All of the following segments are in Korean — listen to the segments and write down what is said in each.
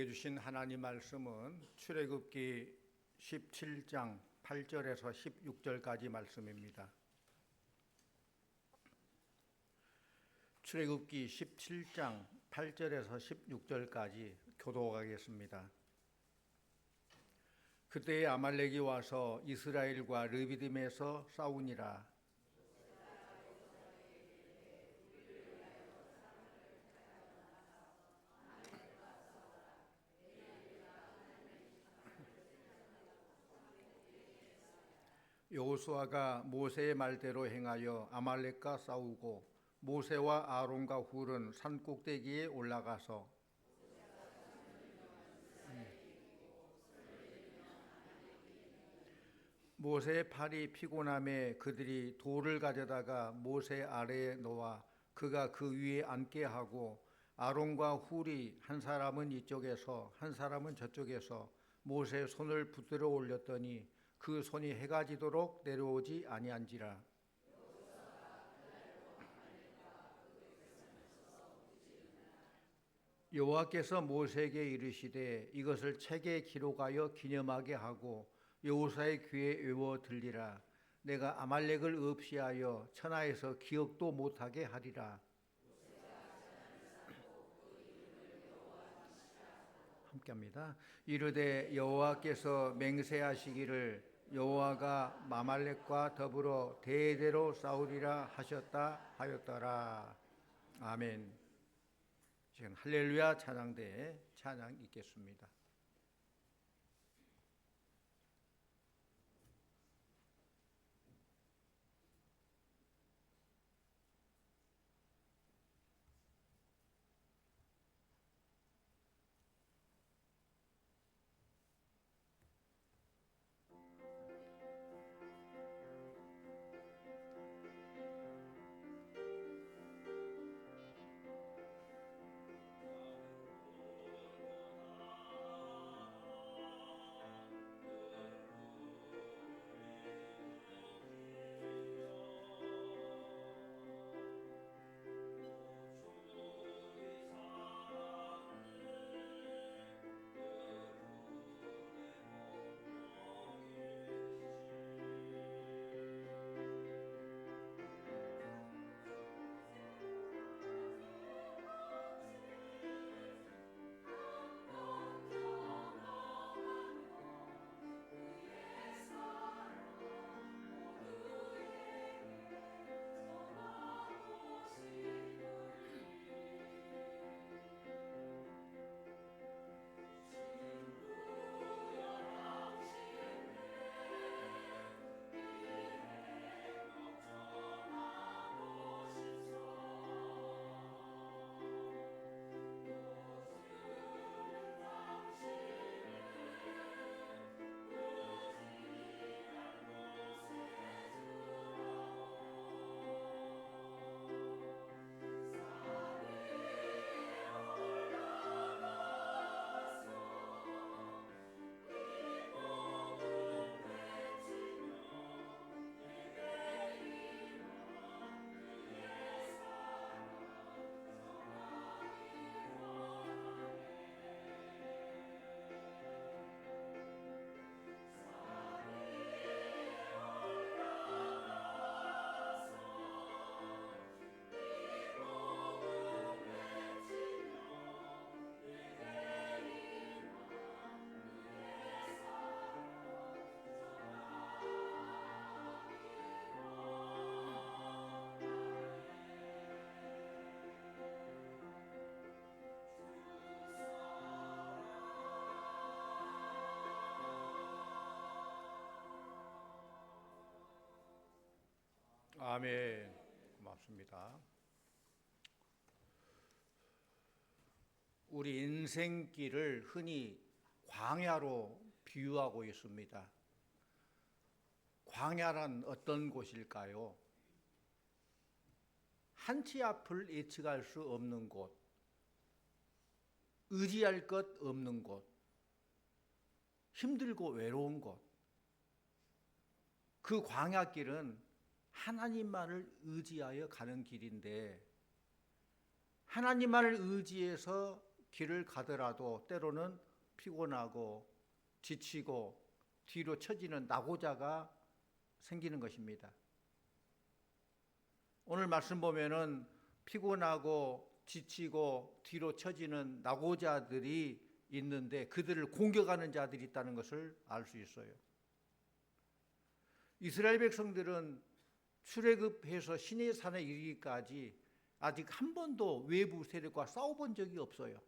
주신 하나님 말씀은 출애굽기 17장 8절에서 16절까지 말씀입니다. 출애굽기 17장 8절에서 16절까지 교독하겠습니다. 그때에 아말렉이 와서 이스라엘과 르비딤에서 싸우니라. 여호수아가 모세의 말대로 행하여 아말렉과 싸우고 모세와 아론과 훌은 산 꼭대기에 올라가서 모세의 팔이 피곤함에 그들이 돌을 가져다가 모세 아래에 놓아 그가 그 위에 앉게 하고 아론과 훌이 한 사람은 이쪽에서 한 사람은 저쪽에서 모세의 손을 붙들어 올렸더니 그 손이 해가 지도록 내려오지 아니한지라. 여호와께서 모세에게 이르시되 이것을 책에 기록하여 기념하게 하고 여호수아의 귀에 외워 들리라. 내가 아말렉을 없이하여 천하에서 기억도 못하게 하리라. 함께합니다. 이르되 여호와께서 맹세하시기를 여호와가 아말렉과 더불어 대대로 싸우리라 하셨다 하였더라. 아멘. 지금 할렐루야 찬양대에 찬양 있겠습니다. 아멘. 고맙습니다. 우리 인생길을 흔히 광야로 비유하고 있습니다. 광야란 어떤 곳일까요? 한치 앞을 예측할 수 없는 곳, 의지할 것 없는 곳, 힘들고 외로운 곳. 그 광야길은 하나님만을 의지하여 가는 길인데 하나님만을 의지해서 길을 가더라도 때로는 피곤하고 지치고 뒤로 처지는 낙오자가 생기는 것입니다. 오늘 말씀 보면은 피곤하고 지치고 뒤로 처지는 낙오자들이 있는데 그들을 공격하는 자들이 있다는 것을 알 수 있어요. 이스라엘 백성들은 출애굽해서 시내산에 이르기까지 아직 한 번도 외부 세력과 싸워본 적이 없어요.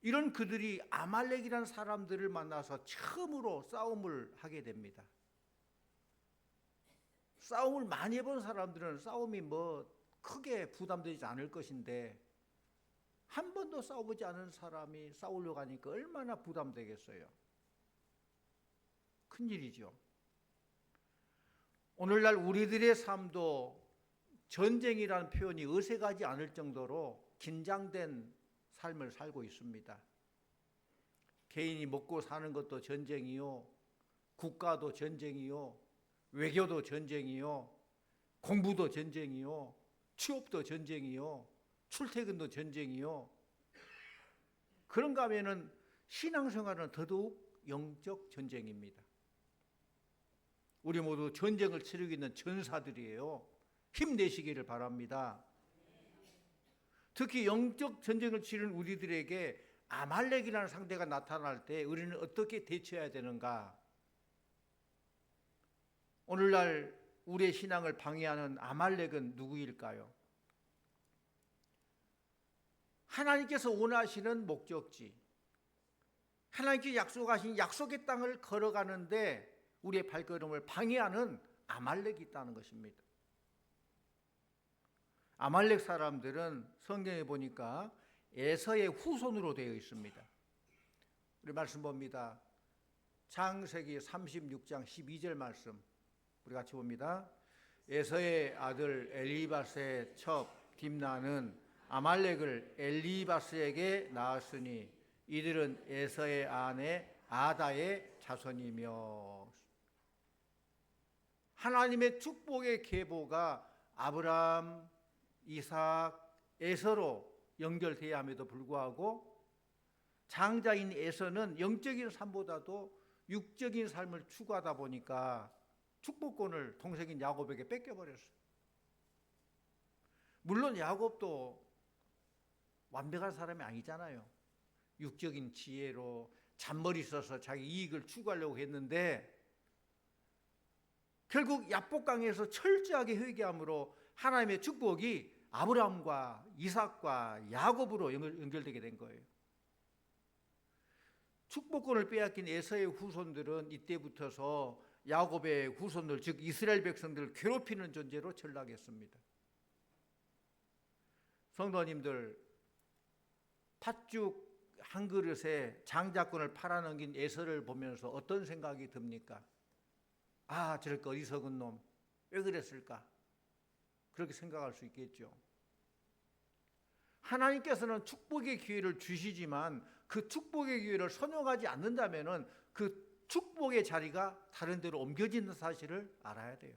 이런 그들이 아말렉이라는 사람들을 만나서 처음으로 싸움을 하게 됩니다. 싸움을 많이 해본 사람들은 싸움이 크게 부담되지 않을 것인데 한 번도 싸워보지 않은 사람이 싸우려고 하니까 얼마나 부담되겠어요. 큰일이죠. 오늘날 우리들의 삶도 전쟁이라는 표현이 어색하지 않을 정도로 긴장된 삶을 살고 있습니다. 개인이 먹고 사는 것도 전쟁이요, 국가도 전쟁이요, 외교도 전쟁이요, 공부도 전쟁이요, 취업도 전쟁이요, 출퇴근도 전쟁이요. 그런가 하면은 신앙생활은 더더욱 영적 전쟁입니다. 우리 모두 전쟁을 치르고 있는 전사들이에요. 힘내시기를 바랍니다. 특히 영적 전쟁을 치르는 우리들에게 아말렉이라는 상대가 나타날 때 우리는 어떻게 대처해야 되는가? 오늘날 우리의 신앙을 방해하는 아말렉은 누구일까요? 하나님께서 원하시는 목적지, 하나님께 약속하신 약속의 땅을 걸어가는데 우리의 발걸음을 방해하는 아말렉이 있다는 것입니다. 아말렉 사람들은 성경에 보니까 에서의 후손으로 되어 있습니다. 우리 말씀 봅니다. 창세기 36장 12절 말씀 우리 같이 봅니다. 에서의 아들 엘리바스의 첩 딥나는 아말렉을 엘리바스에게 낳았으니 이들은 에서의 아내 아다의 자손이며. 하나님의 축복의 계보가 아브라함, 이삭, 에서로 연결되어야 함에도 불구하고 장자인 에서는 영적인 삶보다도 육적인 삶을 추구하다 보니까 축복권을 동생인 야곱에게 뺏겨버렸어요. 물론 야곱도 완벽한 사람이 아니잖아요. 육적인 지혜로 잔머리 써서 자기 이익을 추구하려고 했는데 결국 야복강에서 철저하게 회개함으로 하나님의 축복이 아브라함과 이삭과 야곱으로 연결되게 된 거예요. 축복권을 빼앗긴 에서의 후손들은 이때부터서 야곱의 후손들, 즉 이스라엘 백성들을 괴롭히는 존재로 전락했습니다. 성도님들, 팥죽 한 그릇에 장자권을 팔아넘긴 에서를 보면서 어떤 생각이 듭니까? 아, 저렇게 어리석은 놈, 왜 그랬을까? 그렇게 생각할 수 있겠죠. 하나님께서는 축복의 기회를 주시지만 그 축복의 기회를 선용하지 않는다면 그 축복의 자리가 다른 데로 옮겨지는 사실을 알아야 돼요.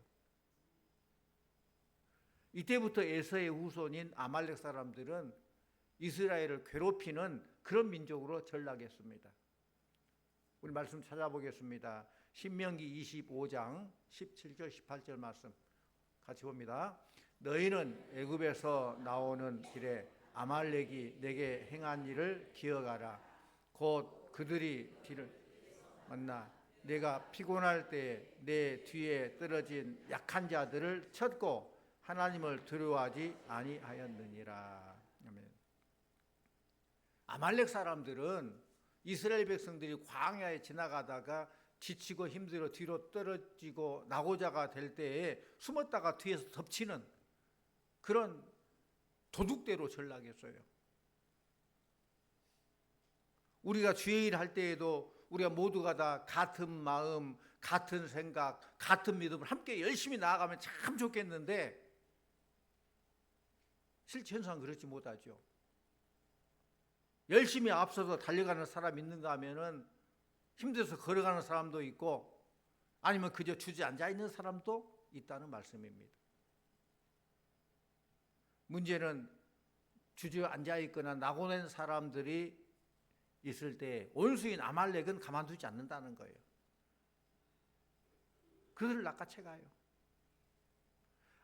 이때부터 에서의 후손인 아말렉 사람들은 이스라엘을 괴롭히는 그런 민족으로 전락했습니다. 우리 말씀 찾아보겠습니다. 신명기 25장 17절 18절 말씀 같이 봅니다. 너희는 애굽에서 나오는 길에 아말렉이 내게 행한 일을 기억하라. 곧 그들이 뒤를 만나 내가 피곤할 때 내 뒤에 떨어진 약한 자들을 쳤고 하나님을 두려워하지 아니하였느니라. 아멘. 아말렉 사람들은 이스라엘 백성들이 광야에 지나가다가 지치고 힘들어 뒤로 떨어지고 낙오자가 될 때에 숨었다가 뒤에서 덮치는 그런 도둑대로 전락했어요. 우리가 주의 일 할 때에도 우리가 모두가 다 같은 마음, 같은 생각, 같은 믿음을 함께 열심히 나아가면 참 좋겠는데 실제 현상은 그렇지 못하죠. 열심히 앞서서 달려가는 사람이 있는가 하면은 힘들어서 걸어가는 사람도 있고 아니면 그저 주저앉아 있는 사람도 있다는 말씀입니다. 문제는 주저앉아 있거나 낙오낸 사람들이 있을 때 원수인 아말렉은 가만두지 않는다는 거예요. 그들을 낚아채 가요.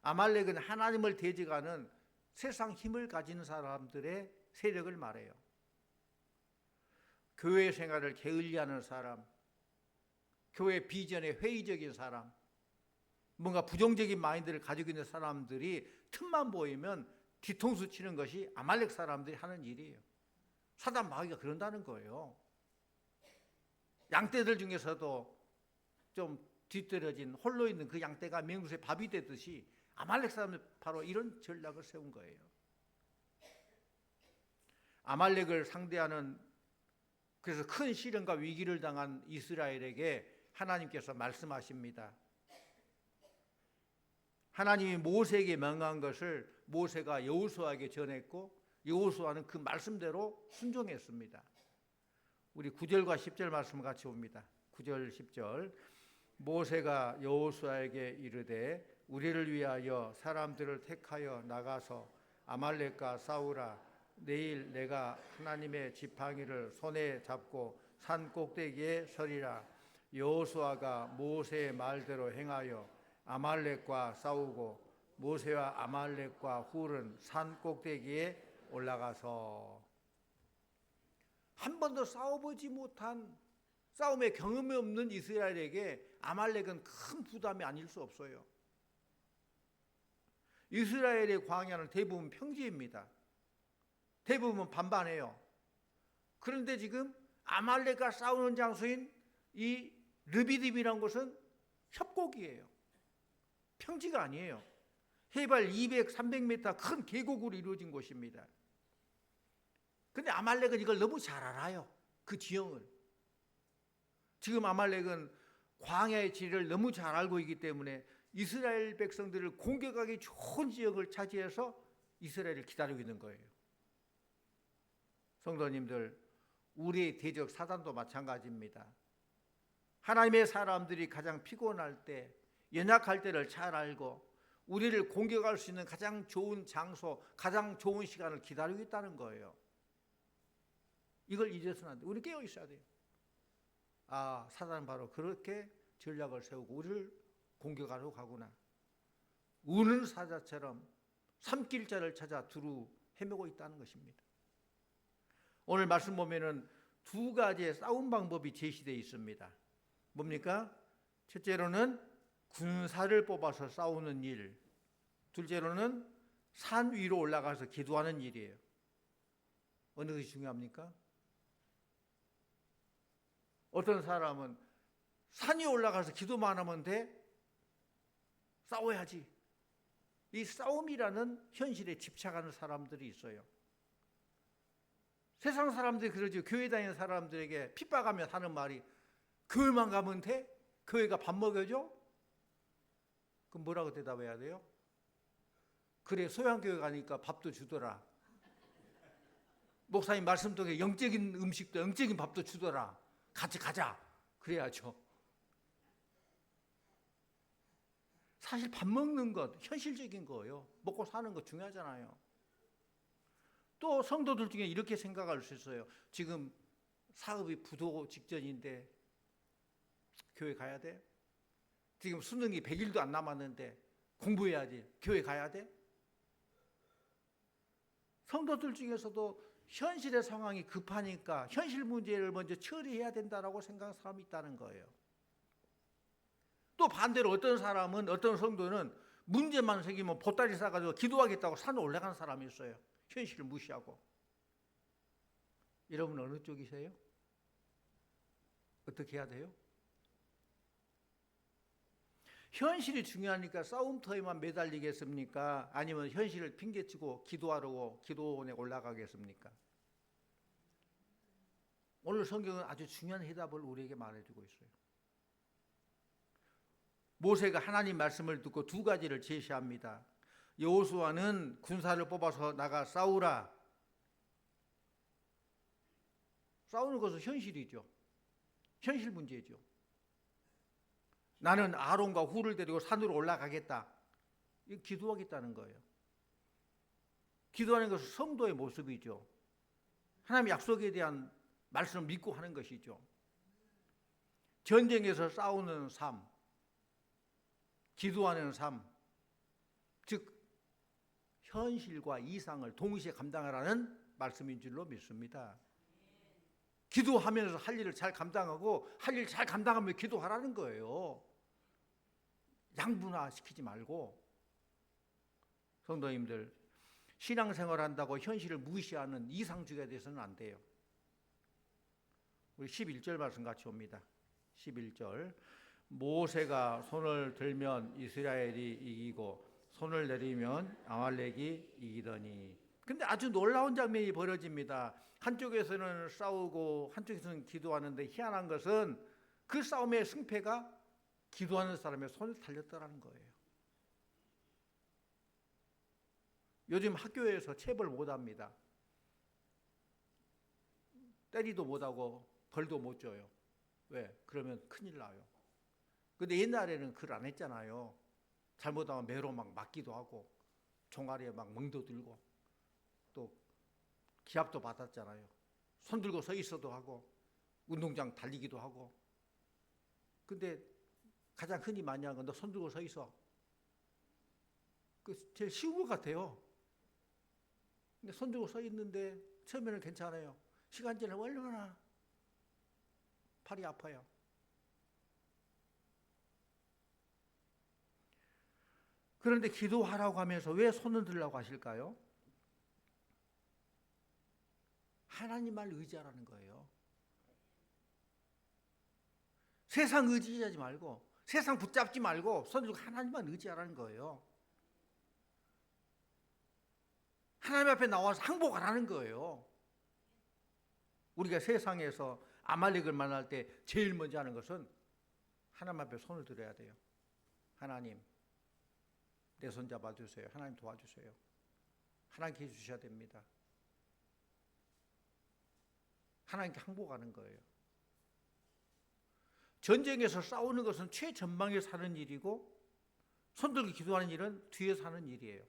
아말렉은 하나님을 대적하는 세상 힘을 가진 사람들의 세력을 말해요. 교회 생활을 게을리하는 사람, 교회 비전에 회의적인 사람, 뭔가 부정적인 마인드를 가지고 있는 사람들이 틈만 보이면 뒤통수 치는 것이 아말렉 사람들이 하는 일이에요. 사단 마귀가 그런다는 거예요. 양떼들 중에서도 좀 뒤떨어진 홀로 있는 그 양떼가 맹수의 밥이 되듯이 아말렉 사람들 바로 이런 전략을 세운 거예요. 아말렉을 상대하는, 그래서 큰 시련과 위기를 당한 이스라엘에게 하나님께서 말씀하십니다. 하나님이 모세에게 명한 것을 모세가 여호수아에게 전했고 여호수아는 그 말씀대로 순종했습니다. 우리 9절과 10절 말씀 같이 봅니다. 9절 10절. 모세가 여호수아에게 이르되 우리를 위하여 사람들을 택하여 나가서 아말렉과 싸우라. 내일 내가 하나님의 지팡이를 손에 잡고 산 꼭대기에 서리라. 여호수아가 모세의 말대로 행하여 아말렉과 싸우고 모세와 아말렉과 훌은 산 꼭대기에 올라가서, 한 번도 싸워보지 못한, 싸움의 경험이 없는 이스라엘에게 아말렉은 큰 부담이 아닐 수 없어요. 이스라엘의 광야는 대부분 평지입니다. 대부분 반반해요. 그런데 지금 아말렉과 싸우는 장소인 이 르비딤이라는 곳은 협곡이에요. 평지가 아니에요. 해발 200, 300m 큰 계곡으로 이루어진 곳입니다. 근데 아말렉은 이걸 너무 잘 알아요. 그 지형을. 지금 아말렉은 광야의 지리를 너무 잘 알고 있기 때문에 이스라엘 백성들을 공격하기 좋은 지역을 차지해서 이스라엘을 기다리고 있는 거예요. 성도님들, 우리의 대적 사단도 마찬가지입니다. 하나님의 사람들이 가장 피곤할 때, 연약할 때를 잘 알고 우리를 공격할 수 있는 가장 좋은 장소, 가장 좋은 시간을 기다리고 있다는 거예요. 이걸 잊어서는 안 돼요. 우리 깨어 있어야 돼요. 아, 사단은 바로 그렇게 전략을 세우고 우리를 공격하려고 가구나. 우는 사자처럼 삼킬자를 찾아 두루 헤매고 있다는 것입니다. 오늘 말씀 보면은 두 가지의 싸움 방법이 제시되어 있습니다. 뭡니까? 첫째로는 군사를 뽑아서 싸우는 일, 둘째로는 산 위로 올라가서 기도하는 일이에요. 어느 것이 중요합니까? 어떤 사람은 산 위에 올라가서 기도만 하면 돼? 싸워야지. 이 싸움이라는 현실에 집착하는 사람들이 있어요. 세상 사람들이 그러죠. 교회 다니는 사람들에게 핍박하면 하는 말이, 교회만 가면 돼? 교회가 밥 먹여줘? 그럼 뭐라고 대답해야 돼요? 그래, 소양교회 가니까 밥도 주더라. 목사님 말씀 통해 영적인 음식도, 영적인 밥도 주더라. 같이 가자. 그래야죠. 사실 밥 먹는 것, 현실적인 거예요. 먹고 사는 거 중요하잖아요. 또 성도들 중에 이렇게 생각할 수 있어요. 지금 사업이 부도 직전인데 교회 가야 돼? 지금 수능이 100일도 안 남았는데 공부해야지. 교회 가야 돼? 성도들 중에서도 현실의 상황이 급하니까 현실 문제를 먼저 처리해야 된다라고 생각하는 사람이 있다는 거예요. 또 반대로 어떤 사람은, 어떤 성도는 문제만 생기면 보따리 싸가지고 기도하겠다고 산에 올라가는 사람이 있어요. 현실을 무시하고. 여러분 어느 쪽이세요? 어떻게 해야 돼요? 현실이 중요하니까 싸움터에만 매달리겠습니까? 아니면 현실을 핑계치고 기도하려고 기도원에 올라가겠습니까? 오늘 성경은 아주 중요한 해답을 우리에게 말해주고 있어요. 모세가 하나님 말씀을 듣고 두 가지를 제시합니다. 여호수아는 군사를 뽑아서 나가 싸우라. 싸우는 것은 현실이죠. 현실 문제죠. 나는 아론과 훌을 데리고 산으로 올라가겠다. 이거 기도하겠다는 거예요. 기도하는 것은 성도의 모습이죠. 하나님의 약속에 대한 말씀을 믿고 하는 것이죠. 전쟁에서 싸우는 삶, 기도하는 삶, 즉 현실과 이상을 동시에 감당하라는 말씀인 줄로 믿습니다. 기도하면서 할 일을 잘 감당하고 할 일을 잘 감당하며 기도하라는 거예요. 양분화시키지 말고. 성도님들, 신앙생활 한다고 현실을 무시하는 이상주의가 돼서는 안 돼요. 우리 11절 말씀 같이 봅니다. 11절, 모세가 손을 들면 이스라엘이 이기고 손을 내리면 아말렉이 이기더니. 근데 아주 놀라운 장면이 벌어집니다. 한쪽에서는 싸우고 한쪽에서는 기도하는데 희한한 것은 그 싸움의 승패가 기도하는 사람의 손에 달렸다는 거예요. 요즘 학교에서 체벌 못합니다. 때리도 못하고 벌도 못 줘요. 왜? 그러면 큰일 나요. 근데 옛날에는 그걸 안 했잖아요. 잘못하면 매로 막 맞기도 하고 종아리에 막 멍도 들고 또 기합도 받았잖아요. 손 들고 서 있어도 하고 운동장 달리기도 하고. 근데 가장 흔히 많이 하는 건 너 손 들고 서 있어. 그 제일 쉬운 것 같아요. 근데 손 들고 서 있는데 처음에는 괜찮아요. 시간 지나면 얼마나 팔이 아파요. 그런데 기도하라고 하면서 왜 손을 들라고 하실까요? 하나님만 의지하라는 거예요. 세상 의지하지 말고, 세상 붙잡지 말고 손 들고 하나님만 의지하라는 거예요. 하나님 앞에 나와서 항복하라는 거예요. 우리가 세상에서 아말렉을 만날 때 제일 먼저 하는 것은 하나님 앞에 손을 들어야 돼요. 하나님, 내 손 잡아주세요. 하나님 도와주세요. 하나님께 해주셔야 됩니다. 하나님께 항복하는 거예요. 전쟁에서 싸우는 것은 최전방에 사는 일이고 손 들고 기도하는 일은 뒤에 사는 일이에요.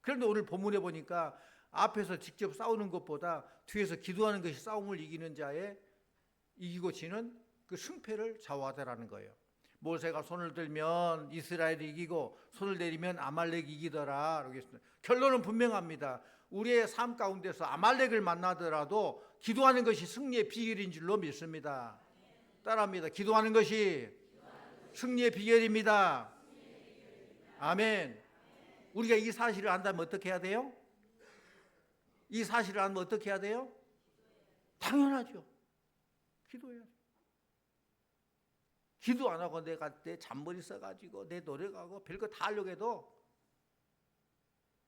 그런데 오늘 본문에 보니까 앞에서 직접 싸우는 것보다 뒤에서 기도하는 것이 싸움을 이기는 자의 이기고 지는 그 승패를 좌우하더라는 거예요. 모세가 손을 들면 이스라엘이 이기고 손을 내리면 아말렉이 이기더라. 그러겠습니다. 결론은 분명합니다. 우리의 삶 가운데서 아말렉을 만나더라도 기도하는 것이 승리의 비결인 줄로 믿습니다. 따라합니다. 기도하는 것이 승리의 비결입니다. 아멘. 우리가 이 사실을 안다면 어떻게 해야 돼요? 이 사실을 알면 어떻게 해야 돼요? 당연하죠. 기도해야 돼요. 기도 안 하고 내가 내 잔머리 써가지고 내 노력하고 별거 다 하려고 해도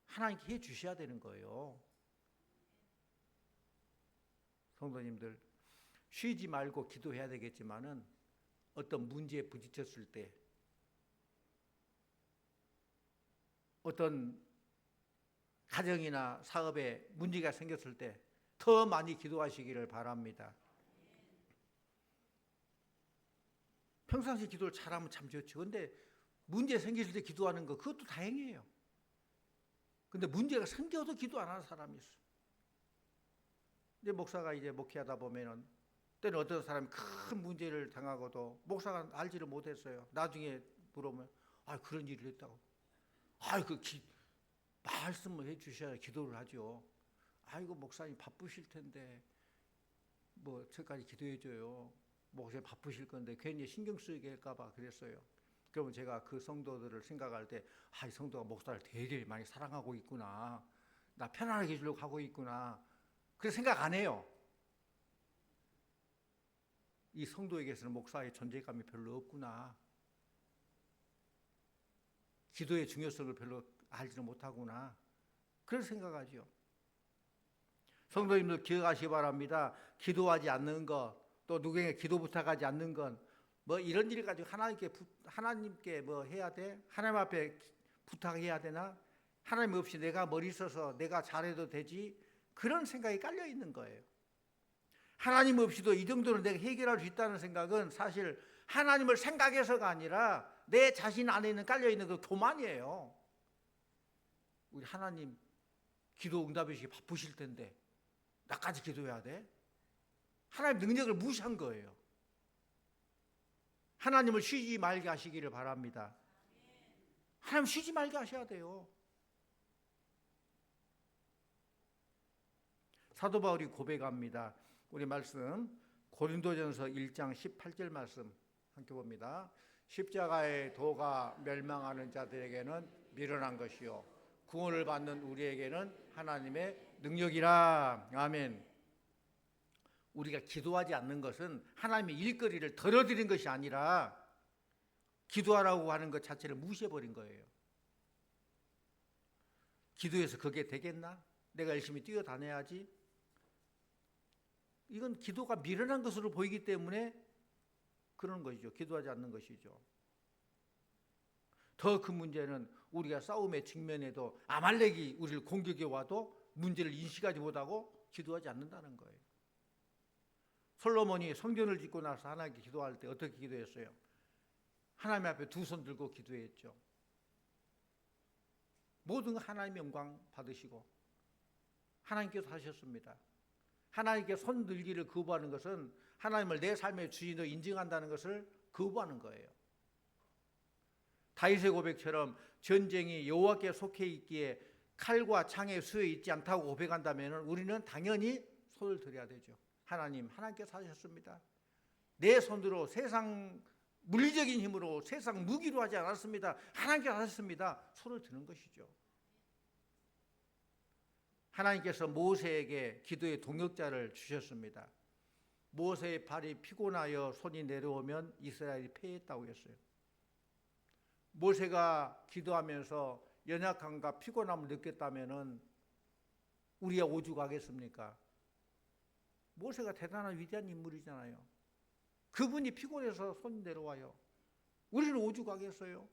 하나님께 해 주셔야 되는 거예요. 성도님들, 쉬지 말고 기도해야 되겠지만은 어떤 문제에 부딪혔을 때, 어떤 가정이나 사업에 문제가 생겼을 때 더 많이 기도하시기를 바랍니다. 평상시 기도를 잘하면 참 좋죠. 근데 문제 생겼을 때 기도하는 거 그것도 다행이에요. 근데 문제가 생겨도 기도 안 하는 사람이 있어. 이제 목사가 이제 목회하다 보면은 때는 어떤 사람이 큰 문제를 당하고도 목사가 알지를 못했어요. 나중에 물어보면 그런 일을 했다고. 말씀을 해주셔야 기도를 하죠. 아이고 목사님 바쁘실 텐데 뭐 저까지 기도해줘요. 목사님 바쁘실 건데 괜히 신경 쓰이게 할까봐 그랬어요. 그러면 제가 그 성도들을 생각할 때 이 성도가 목사를 되게 많이 사랑하고 있구나. 나 편안하게 해주려고 하고 있구나. 그래서 생각 안 해요. 이 성도에게서는 목사의 존재감이 별로 없구나. 기도의 중요성을 별로 알지는 못하구나. 그래서 생각하죠. 성도님들 기억하시기 바랍니다. 기도하지 않는 것, 또 누구에게 기도 부탁하지 않는 건 뭐 이런 일 가지고 하나님께 뭐 해야 돼? 하나님 앞에 부탁해야 되나? 하나님 없이 내가 머리 써서 내가 잘해도 되지? 그런 생각이 깔려 있는 거예요. 하나님 없이도 이 정도는 내가 해결할 수 있다는 생각은 사실 하나님을 생각해서가 아니라 내 자신 안에 있는 깔려 있는 그 교만이에요. 우리 하나님 기도 응답해 주시기 바쁘실 텐데 나까지 기도해야 돼? 하나님 능력을 무시한 거예요. 하나님을 쉬지 말게 하시기를 바랍니다. 하나님 쉬지 말게 하셔야 돼요. 사도 바울이 고백합니다. 우리 말씀 고린도전서 1장 18절 말씀 함께 봅니다. 십자가의 도가 멸망하는 자들에게는 미련한 것이요 구원을 받는 우리에게는 하나님의 능력이라. 아멘. 우리가 기도하지 않는 것은 하나님의 일거리를 덜어드린 것이 아니라 기도하라고 하는 것 자체를 무시해버린 거예요. 기도해서 그게 되겠나? 내가 열심히 뛰어다녀야지. 이건 기도가 미련한 것으로 보이기 때문에 그런 것이죠. 기도하지 않는 것이죠. 더 큰 문제는 우리가 싸움에 직면해도 아말렉이 우리를 공격해 와도 문제를 인식하지 못하고 기도하지 않는다는 거예요. 솔로몬이 성전을 짓고 나서 하나님께 기도할 때 어떻게 기도했어요? 하나님 앞에 두 손 들고 기도했죠. 모든 하나님의 영광 받으시고 하나님께서 하셨습니다. 하나님께 손 들기를 거부하는 것은 하나님을 내 삶의 주인으로 인정한다는 것을 거부하는 거예요. 다윗의 고백처럼 전쟁이 여호와께 속해 있기에 칼과 창에 수여 있지 않다고 고백한다면 우리는 당연히 손을 들어야 되죠. 하나님께서 하셨습니다. 내 손으로 세상 물리적인 힘으로 세상 무기로 하지 않았습니다. 하나님께서 하셨습니다. 손을 드는 것이죠. 하나님께서 모세에게 기도의 동역자를 주셨습니다. 모세의 발이 피곤하여 손이 내려오면 이스라엘이 패했다고 했어요. 모세가 기도하면서 연약함과 피곤함을 느꼈다면 우리가 오죽하겠습니까? 모세가 대단한 위대한 인물이잖아요. 그분이 피곤해서 손이 내려와요. 우리는 오죽하겠어요?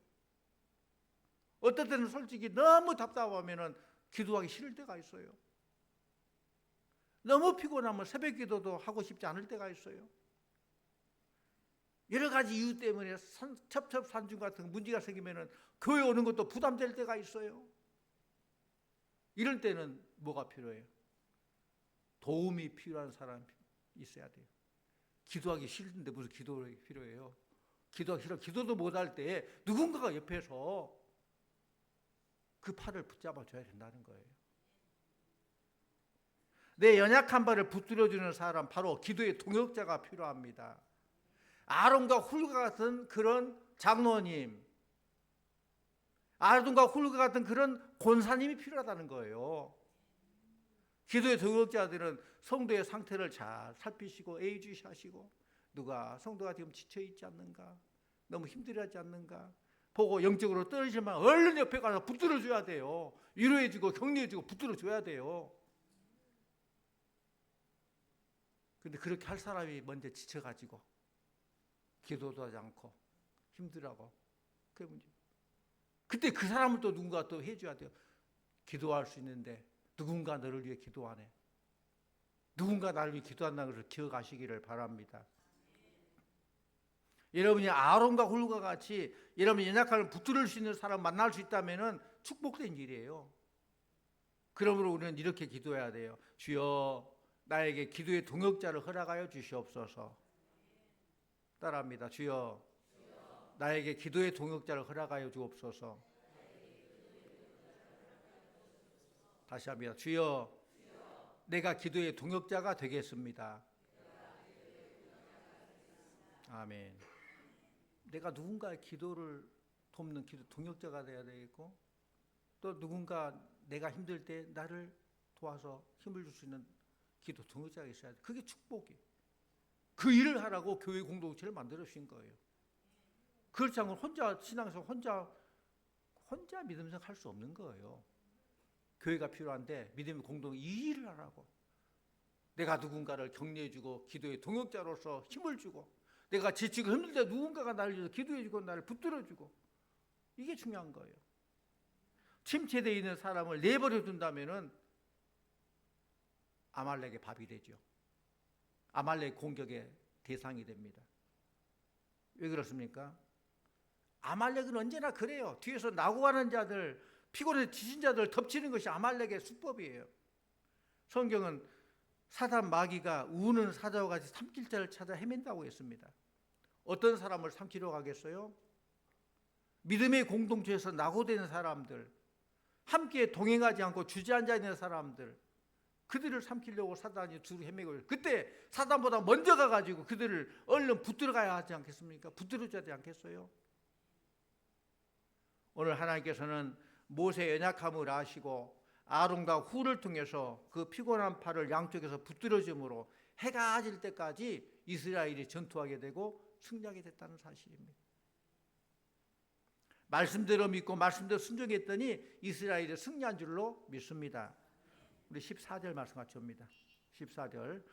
어떨 때는 솔직히 너무 답답하면 기도하기 싫을 때가 있어요. 너무 피곤하면 새벽 기도도 하고 싶지 않을 때가 있어요. 여러 가지 이유 때문에 첩첩산중 같은 문제가 생기면 교회 오는 것도 부담될 때가 있어요. 이럴 때는 뭐가 필요해요? 도움이 필요한 사람이 있어야 돼요. 기도하기 싫은데 무슨 기도가 필요해요? 기도하기 싫어. 기도도 못할 때 누군가가 옆에서 그 팔을 붙잡아 줘야 된다는 거예요. 내 연약한 발을 붙들어주는 사람, 바로 기도의 동역자가 필요합니다. 아론과 훌과 같은 그런 장로님, 아론과 훌과 같은 그런 권사님이 필요하다는 거예요. 기도의 동역자들은 성도의 상태를 잘 살피시고 애주시하시고, 누가 성도가 지금 지쳐있지 않는가, 너무 힘들어하지 않는가 보고 영적으로 떨어지면 얼른 옆에 가서 붙들어줘야 돼요. 위로해주고 격려해주고 붙들어줘야 돼요. 근데 그렇게 할 사람이 먼저 지쳐가지고 기도도 하지 않고 힘들어하고, 그게 문제. 그때 그 사람을 또 누군가 또 해줘야 돼요. 기도할 수 있는데 누군가 너를 위해 기도하네, 누군가 나를 위해 기도한다는 것을 기억하시기를 바랍니다. 여러분이 아론과 훌과 같이 여러분이 연약함을 붙들을 수 있는 사람 만날 수 있다면 축복된 일이에요. 그러므로 우리는 이렇게 기도해야 돼요. 주여, 나에게 기도의 동역자를 허락하여 주시옵소서. 따라합니다. 주여, 나에게 기도의 동역자를 허락하여 주옵소서. 다시 합니다. 주여, 내가 기도의 동역자가 되겠습니다. 아멘. 내가 누군가의 기도를 돕는 기도 동역자가 되어야 되겠고, 또 누군가 내가 힘들 때 나를 도와서 힘을 줄 수 있는 기도 동역자가 있어야 돼. 그게 축복이에요. 그 일을 하라고 교회 공동체를 만들어 주신 거예요. 그렇지 않고 혼자 신앙에서 혼자 믿음 생활 할 수 없는 거예요. 교회가 필요한데 믿음의 공동 이 일을 하라고. 내가 누군가를 격려해주고 기도의 동역자로서 힘을 주고, 내가 지치고 힘들 때 누군가가 나를 위해서 기도해주고 나를 붙들어주고, 이게 중요한 거예요. 침체되어 있는 사람을 내버려 둔다면은 아말렉의 밥이 되죠. 아말렉 공격의 대상이 됩니다. 왜 그렇습니까? 아말렉은 언제나 그래요. 뒤에서 나고하는 자들, 피곤해 지친 자들 덮치는 것이 아말렉의 수법이에요. 성경은 사단 마귀가 우는 사자와 같이 삼킬 자를 찾아 헤맨다고 했습니다. 어떤 사람을 삼키러 가겠어요? 믿음의 공동체에서 낙오되는 사람들, 함께 동행하지 않고 주저앉아 있는 사람들, 그들을 삼키려고 사단이 두루 헤매고, 그때 사단보다 먼저 가가지고 그들을 얼른 붙들어 가야 하지 않겠습니까? 붙들어 줘야 하지 않겠어요? 오늘 하나님께서는 모세의 연약함을 아시고 아론과 훌을 통해서 그 피곤한 팔을 양쪽에서 붙들어 줌으로 해가 질 때까지 이스라엘이 전투하게 되고 승리하게 됐다는 사실입니다. 말씀대로 믿고 말씀대로 순종했더니 이스라엘이 승리한 줄로 믿습니다. 우리 14절 말씀 같이 봅니다. 14절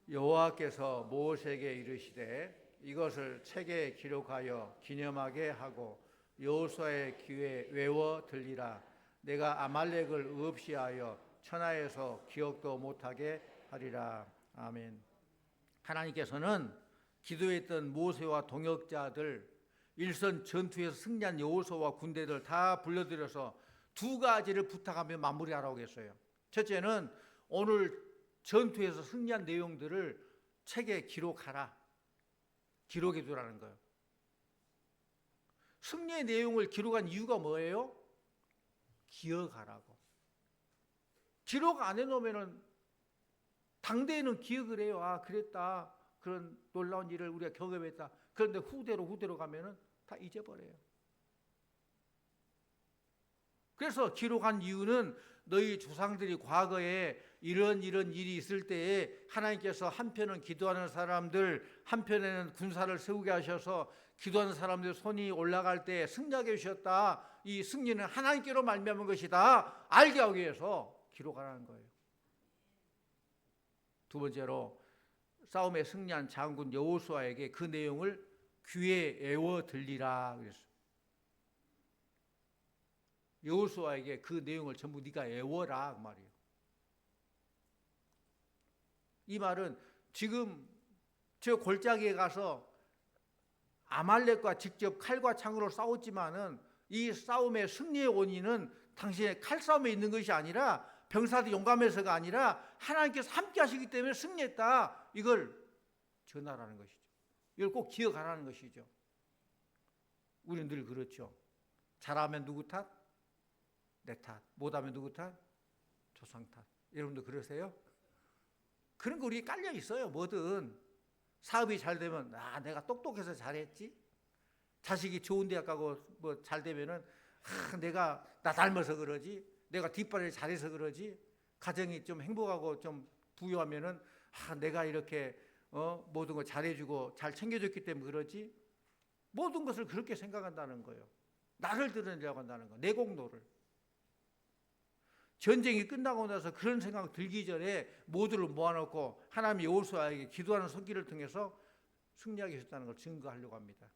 여호와께서 모세에게 이르시되 이것을 책에 기록하여 기념하게 하고 여호수아의 귀에 외워 들리라. 내가 아말렉을 없이 하여 천하에서 기억도 못하게 하리라. 아멘. 하나님께서는 기도했던 모세와 동역자들, 일선 전투에서 승리한 여호수아와 군대들 다 불러들여서 두 가지를 부탁하며 마무리하라고 했어요. 첫째는 오늘 전투에서 승리한 내용들을 책에 기록하라. 기록해 두라는 거예요. 승리의 내용을 기록한 이유가 뭐예요? 기억하라고. 기록 안 해놓으면 당대에는 기억을 해요. 아, 그랬다. 그런 놀라운 일을 우리가 경험했다. 그런데 후대로 가면은 다 잊어버려요. 그래서 기록한 이유는 너희 조상들이 과거에 이런 일이 있을 때에 하나님께서 한편은 기도하는 사람들, 한편에는 군사를 세우게 하셔서 기도하는 사람들 손이 올라갈 때 승리하게 해주셨다. 이 승리는 하나님께로 말미암은 것이다. 알게 하기 위해서 기록하라는 거예요. 두 번째로 싸움에 승리한 장군 여호수아에게 그 내용을 귀에 애워 들리라 그랬어요. 여호수아에게 그 내용을 전부 네가 애워라 그 말이에요. 이 말은 지금 저 골짜기에 가서 아말렉과 직접 칼과 창으로 싸웠지만은 이 싸움의 승리의 원인은 당신의 칼싸움에 있는 것이 아니라 병사들이 용감해서가 아니라 하나님께서 함께 하시기 때문에 승리했다. 이걸 전하라는 것이죠. 이걸 꼭 기억하라는 것이죠. 우리는 늘 그렇죠. 잘하면 누구 탓? 내 탓. 못하면 누구 탓? 조상 탓. 여러분도 그러세요? 그런 거 우리에 깔려 있어요. 뭐든 사업이 잘 되면 내가 똑똑해서 잘했지. 자식이 좋은 대학 가고 뭐 잘 되면은 내가 나 닮아서 그러지. 내가 뒷발을 잘해서 그러지. 가정이 좀 행복하고 좀 부유하면은 내가 이렇게 모든 걸 잘해주고 잘 챙겨줬기 때문에 그러지. 모든 것을 그렇게 생각한다는 거예요. 나를 드러내려고 한다는 거. 내 공로를. 전쟁이 끝나고 나서 그런 생각 들기 전에 모두를 모아놓고 하나님이 여호수아에게 기도하는 손길을 통해서 승리하게 하셨다는 걸 증거하려고 합니다.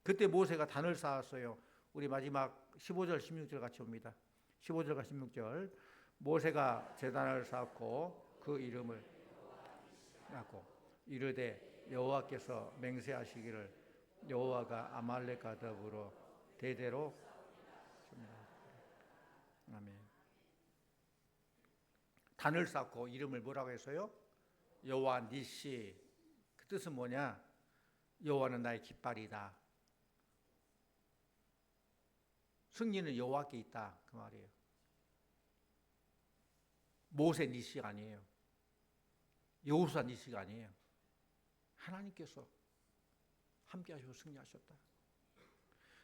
그때 모세가 단을 쌓았어요. 우리 마지막 15절 16절 같이 봅니다. 15절과 16절 모세가 제단을 쌓고 그 이름을 낳고 이르되 여호와께서 맹세하시기를 여호와가 아말렉과 더불어 대대로 아멘. 단을 쌓고 이름을 뭐라고 했어요? 여호와 니시. 그 뜻은 뭐냐? 여호와는 나의 깃발이다. 승리는 여호와께 있다 그 말이에요. 모세 니시가 아니에요. 여호수아 니시가 아니에요. 하나님께서 함께 하시고 승리하셨다.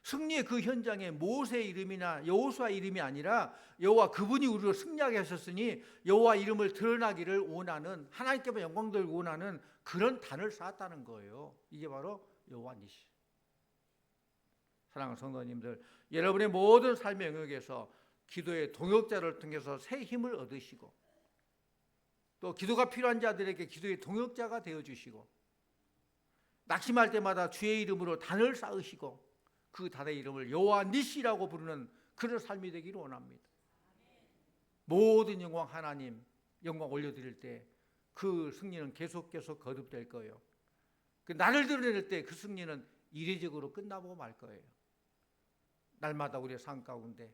승리의 그 현장에 모세의 이름이나 여호수아 이름이 아니라 여호와 그분이 우리를 승리하게 하셨으니 여호와 이름을 드러나기를 원하는, 하나님께만 영광 돌리고 원하는 그런 단을 쌓았다는 거예요. 이게 바로 여호와 니시. 사랑하는 성도님들, 여러분의 모든 삶의 영역에서 기도의 동역자를 통해서 새 힘을 얻으시고 또 기도가 필요한 자들에게 기도의 동역자가 되어주시고 낙심할 때마다 주의 이름으로 단을 쌓으시고 그 단의 이름을 여호와 니시라고 부르는 그런 삶이 되기를 원합니다. 모든 영광 하나님 영광 올려드릴 때 그 승리는 계속 거듭될 거예요. 나를 드러낼 때 그 승리는 이례적으로 끝나고 말 거예요. 날마다 우리의 삶 가운데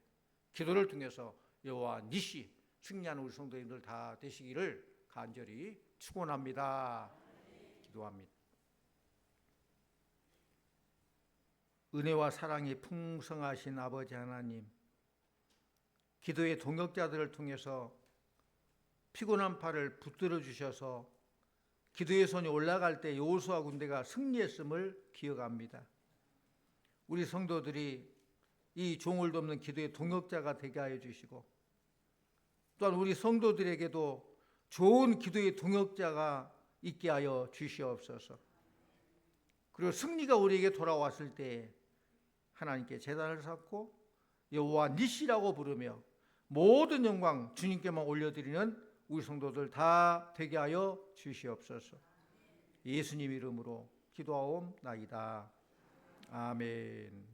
기도를 통해서 여호와 니시 승리하는 우리 성도님들 다 되시기를 간절히 축원합니다. 기도합니다. 은혜와 사랑이 풍성하신 아버지 하나님, 기도의 동역자들을 통해서 피곤한 팔을 붙들어 주셔서 기도의 손이 올라갈 때 여호수아 군대가 승리했음을 기억합니다. 우리 성도들이 이 종을 돕는 기도의 동역자가 되게 하여 주시고, 또한 우리 성도들에게도 좋은 기도의 동역자가 있게 하여 주시옵소서. 그리고 승리가 우리에게 돌아왔을 때 하나님께 제단을 쌓고 여호와 니시라고 부르며 모든 영광 주님께만 올려드리는 우리 성도들 다 되게 하여 주시옵소서. 예수님 이름으로 기도하옵나이다. 아멘.